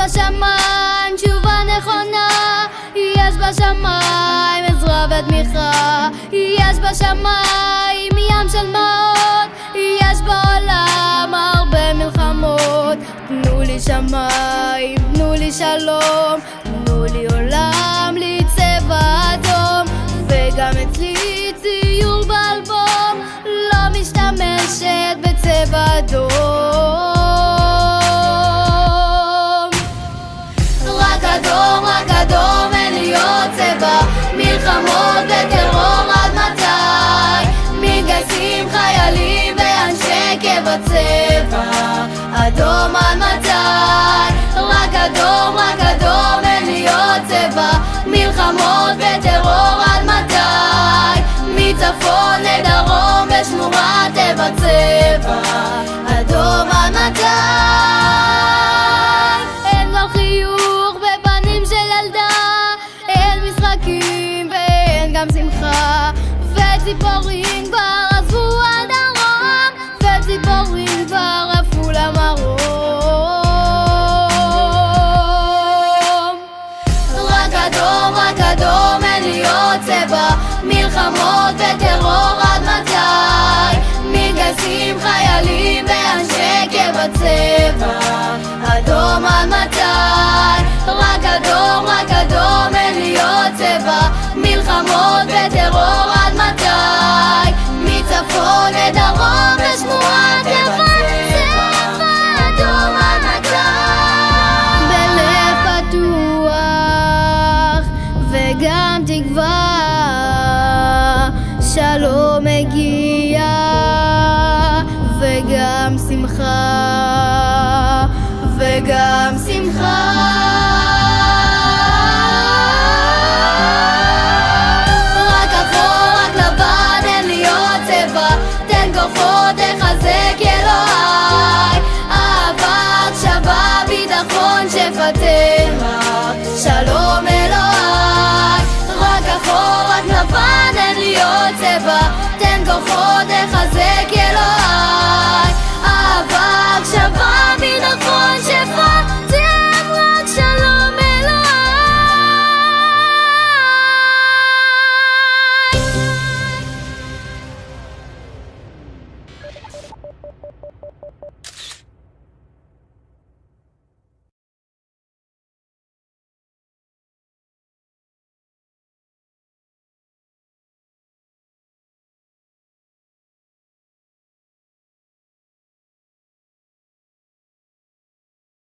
בשמיים תשובה נכונה, יש בשמיים עזרה ותמיכה, יש בשמיים ים של דמעות, יש בעולם הרבה מלחמות. תנו לי שמיים, תנו לי שלום, תנו לי עולם, לי צבע אדום, וגם אצלי ציור באלבום, לא משתמשת בצבע אדום. רק אדום, רק אדום, אין לי עוד צבע, מלחמות וטרור עד מתי? מתגייסים חיילים ואנשי קבע צבע אדום עד מתי? רק אדום, רק אדום, אין לי עוד צבע, מלחמות וטרור עד מתי? מצפון לדרום בשמורת טבע צבע אדום עד מתי? אין לו חיוך בפנים של ילדה, אין משחקים ואין גם שמחה, וציפורים כבר עזבו הדרום, וציפורים כבר עפו למרום. רק אדום, רק אדום, אין לי עוד צבע, מלחמות וטרור עד מתי? מתגייסים חיילים ואנשי קבע צבע אדום עד מתי? רק אדום, רק אדום, אין לי עוד צבע, מלחמות וטרור עד מתי? מצפון לדרום בשמורת טבע צבע אדום עד מתי? בלב פתוח וגם תקווה, שלום מגיע